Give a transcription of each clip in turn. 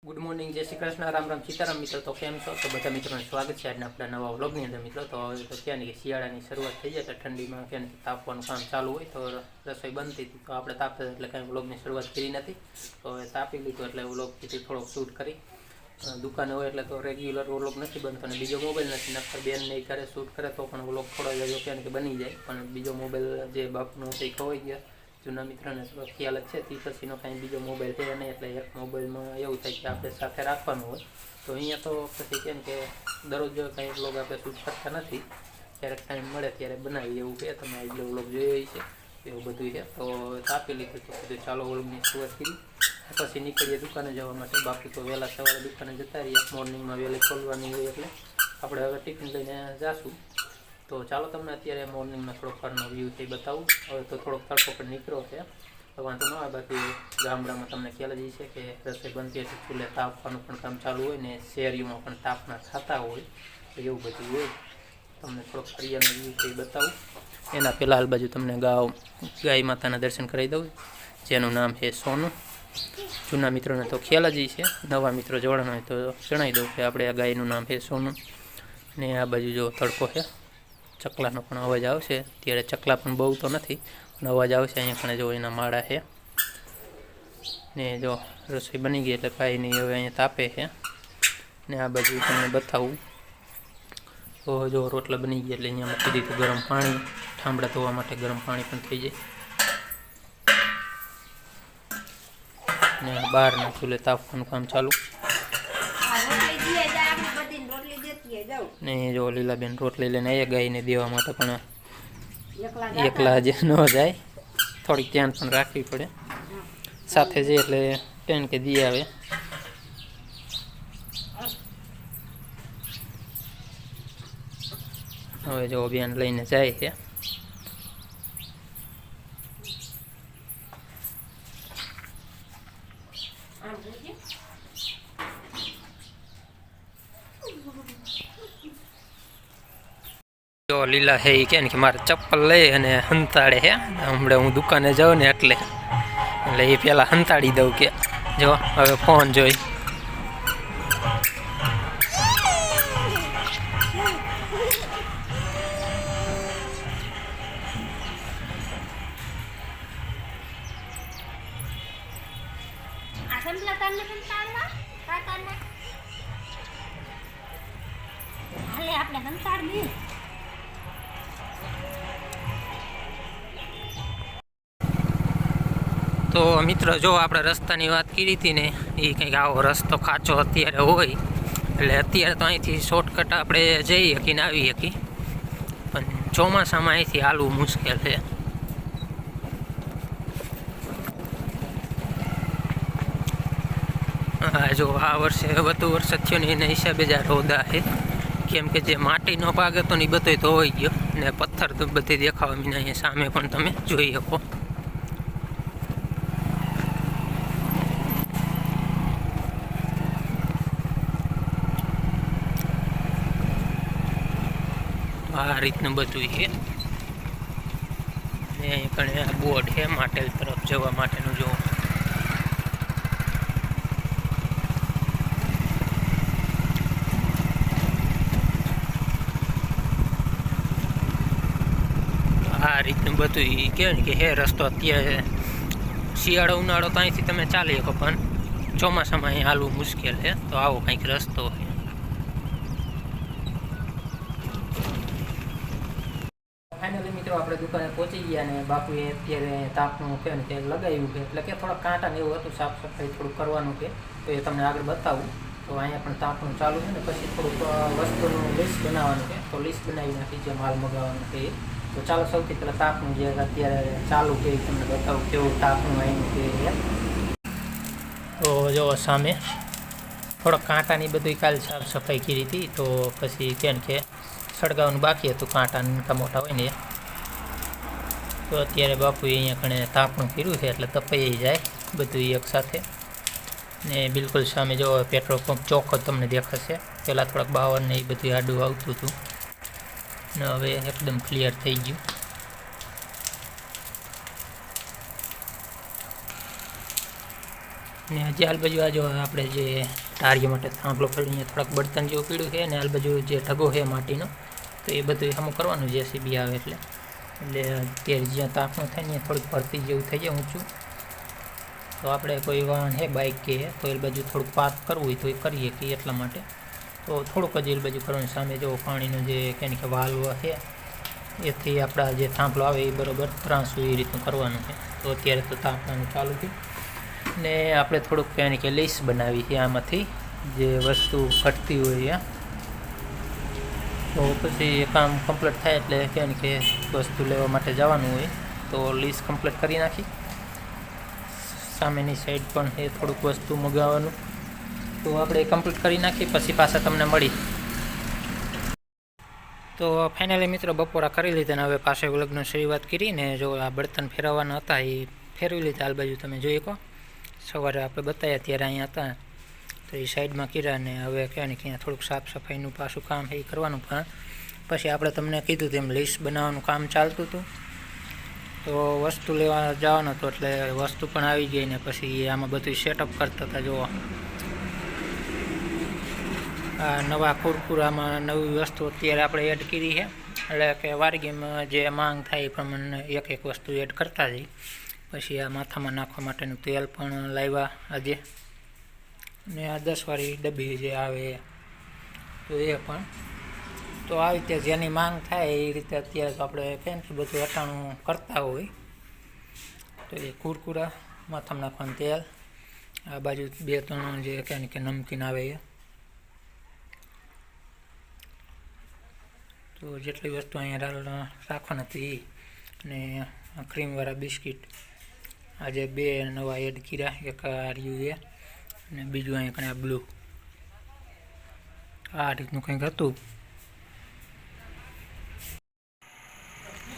Good morning जय श्री कृष्ण राम राम सीताराम मित्रों। तो केम छो? तो बधा मित्रों स्वागत है आज अपना नवा व्लॉगनी अंदर। मित्रों तो तो क्या नहीं कि शियाळानी शरूआत थी जाए तो ठंडी में क्या तापવાનું काम चालू हो तो रसोई बनती थी तो આપણે તાપે એટલે કાંઈ વ્લોગની શરૂઆત કરી નથી। તો તાપી લીધું એટલે વ્લોગથી થોડોક શૂટ કરી દુકાને હોય એટલે તો રેગ્યુલર વ્લોગ નથી બનતો અને બીજો મોબાઈલ નથી નકર બેનને ઘરે શૂટ કરે તો પણ વ્લોગ થોડો જો કે બની જાય પણ બીજો મોબાઈલ જે બાપનો તે ખોવાઈ ગયા जूना मित्र ने ख्याल है ती पछी कहीं बीजो मोबाइल है नहीं एट एक मोबाइल में एवं थे कि आपणे साथे राखवानुं होय तो अहींया तो पछी केम के दररोज कई व्लॉग आपणे शूट करता नहीं क्यारेक टाइम मळे त्यारे बनावी एवं है तमे आज व्लॉग जोयो छे एवं बधुं है। तो तापी लीधुं तो कीधुं चालो व्लॉगनी शुरुआत करी पछी निकळीए दुकाने जवा माटे। बाकी तो वहेला सवारे दुकाने जता रहीए मॉर्निंग में वहेली खोलवानी होय एटले आपणे हवे टिफिन लईने जाशुं। तो चलो तमने अत्यारे मॉर्निंग में थोड़ो घरनो व्यू थी बताऊँ। हवे तो थोड़ो तड़को पण निकळ्यो छे तो वांधो न आवे। बाकी गामडामां तमने ख्याल ज छे के रसोई बनती हशे चूले तापवानुं पण काम चालू होय ने शेरीओमां पण तापना थता होय तो एवुं बधुं होय। तमने थोड़ो फरियानो व्यू थी बताऊँ। एना पहेला हाल बाजू तमने गाय माताना दर्शन करावी दऊं जेनुं नाम है सोनू। जूना मित्रों ने तो ख्याल ज छे नवा मित्रों जोड़ाना होय तो जणावी दऊं के आपणे आ गायनुं नाम है सोनू ने आ बाजू जो तड़को है चकलानो पण अवाज आवशे। त्यारे चकला पण बहु तो नहीं पण अवाज आवशे। अहींया पण जो एना माळा है ने जो रसोई बनी गई एटले भाई नहीं हवे अहींया तापे है ने आ बाजू तमने बतावुं तो जो रोटला बनी गया एटले अहींया मूकी दीधुं गरम पाणी ठामड़ा धोवा माटे गरम पाणी पण थई जाय ने बहारना चूले तापवानुं काम चालू ने जो लीलाबेन रोटली लईने आव्या गायने देवा माटे पण एकला ज न जाय थोड़ी ध्यान पण राखवी पड़े साथे जे एटले पेन के दी आवे। हवे जो बेन लईने जाय छे जो लीला है क्या कि मारे चप्पल लई अने हंताड़े है हमणे हूँ दुकाने जाऊँ ने एटले ए पहला हंताड़ी दऊँ के जो हवे फोन जोई तो मित्र जो आपणे रस्तानी वात करी थी ने ए कंईक आवो रस्तो खाचो अत्यारे होय एटले अत्यारे तो अहींथी शॉर्टकट आपणे जई शकी ने आवी शकी पण ચોમાસામાં અહીંથી હાલવું મુશ્કેલ છે। जो आ वर्षे વધુ વરસાદ થયો ને એના હિસાબે જ આ રોદા છે કેમ કે જે માટીનો ભાગ હતો ને એ બધો ધોવાઈ ગયો ને પથ્થર તો બધે દેખાવા મીના અહીંયા સામે પણ તમે જોઈ શકો। आ रीतनु बधुं है ने कणे बोर्ड है माटेल तरफ जवा माटेनु जो आ रीतनु बधुं कहेवाय के हे रस्तो अत्यारे शियाळो उनाळो तो अहींथी तमे चाली शको पण ચોમાસામાં અહીં હાલવું મુશ્કેલ છે તો આવો કંઈક રસ્તો છે। फाइनली मित्रों अपने दुकाने पहुंची गया ने बापुए अत्यारे तापनु के ने लगाव्युं के एटले के थोड़ा कांटा ने एवुं हतुं साफ सफाई थोड़ुं करवानुं के तो ए तमने आगळ बतावुं। तो अहींया पण तापनु चालू छे ने पछी थोड़ुंक वस्तुनुं लिस्ट बनाववानुं के तो लिस्ट बनावी नाखी जे माल मगाववानो के तो चालो सौथी पहेला तापनु जे अत्यारे चालू के तमने बतावुं केवुं तापनु आव्युं के। तो जो सामे थोड़ा कांटानी बधी काल साफ सफाई करी थी तो पछी केम के सळगाववानुं बाकी हतुं कांटा नाना मोटा होय ने तो अत्यारे बापुए अहींया कणे तापणुं कर्युं छे एटले तपाई जाय बधुं एक साथे ने बिल्कुल सामे जो पेट्रोल पंप चौक तमने देखाशे पहेला थोड़ाक बावर ने ए बधुं आडुं आवतुं हतुं ने हवे एकदम क्लियर थई गयुं। ને હજી હાલ બાજુ આ જો આપણે જે ટાળીયા માટે થાંભલો કરીને થોડાક બળતણ જેવું પીડ્યું છે, અને હાલ બાજુ જે ઢગો છે માટીનો, તો એ બધું હમું કરવાનું જેસીબી આવે એટલે અત્યારે જ્યાં તાપનું થાય ને થોડીક ભરતી જેવું થઈ જાય ઊંચું, તો આપણે કોઈ વાહન છે બાઇક કે તો એ બાજુ થોડુંક પાર્ક કરવું હોય તો એ કરીએ કે એટલા માટે તો થોડુંક જ એ બાજુ કરવાનું. સામે જો પાણીનો જે કે વાલ્વ છે એથી આપણા જે થાંભલો આવે એ બરાબર ત્રાંસું એ રીતનું કરવાનું છે. તો અત્યારે તો તાપવાનું ચાલુ છે ને આપણે થોડુંક કે લીસ બનાવી છે આમાંથી જે વસ્તુ ઘટતી હોય તો પછી એ કામ કમ્પ્લીટ થાય એટલે કે વસ્તુ લેવા માટે જવાનું હોય તો લીસ કમ્પ્લીટ કરી નાખી. સામેની સાઈડ પણ એ થોડુંક વસ્તુ મગાવવાનું તો આપણે કમ્પ્લીટ કરી નાખી પછી પાછા તમને મળી. તો ફાઇનલી મિત્રો બપોરા કરી લીધા ને હવે પાછળ વ્લોગની શરૂઆત કરીને જો આ બળતણ ફેરવવાના હતા એ ફેરવી લીધા. હાલ બાજુ તમે જોઈ શકો સવારે આપણે બતાવ્યા ત્યારે અહીંયા હતા તો એ સાઈડમાં કર્યા ને હવે ક્યાં થોડુંક સાફ સફાઈનું પાછું કામ એ કરવાનું. પણ પછી આપણે તમને કીધું તેમ લીસ્ટ બનાવવાનું કામ ચાલતું હતું તો વસ્તુ લેવા જવાનો હતો એટલે વસ્તુ પણ આવી ગઈ ને પછી આમાં બધું સેટઅપ કરતા હતા. જુઓ આ નવા કુરકુરામાં નવી વસ્તુ અત્યારે આપણે એડ કરી છે એટલે કે વારગીમાં જે માંગ થાય એ પ્રમાણે એક એક વસ્તુ એડ કરતા જઈ. પછી આ માથામાં નાખવા માટેનું તેલ પણ લાવ્યા આજે ને આ 10 વાળી ડબ્બી જે આવે તો એ પણ તો આવી રીતે જેની માંગ થાય એ રીતે અત્યારે તો આપણે કેમ કે બધું અટાણું કરતા હોય તો એ કુરકુરા માથામાં નાખવાનું તેલ આ બાજુ 2-3 જે કે નમકીન આવે એ તો જેટલી વસ્તુ અહીંયા રાખવાની હતી અને ક્રીમવાળા બિસ્કિટ આજે 2 નવા એડ કર્યા, એક આ રહ્યું એ અને બીજું અહીંયા કંઈ બ્લુ આ રીતનું કંઈક હતું.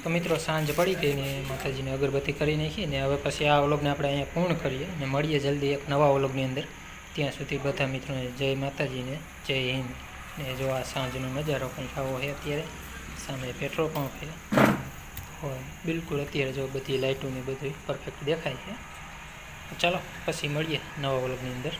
તો મિત્રો સાંજ પડી ગઈ ને માતાજીને અગરબત્તી કરી નાખી ને હવે પછી આ વ્લોગને આપણે અહીંયા પૂર્ણ કરીએ અને મળીએ જલ્દી એક નવા વ્લોગની અંદર. ત્યાં સુધી બધા મિત્રોને જય માતાજીને જય હિન્દ. ને જો આ સાંજનો નજારો કંઈક આવો છે. અત્યારે સામે પેટ્રોલ પંપ છે હોય બિલકુલ અત્યારે જો બધી લાઇટોને બધું પરફેક્ટ દેખાય છે. ચાલો પછી મળીએ નવા વ્લોગની અંદર.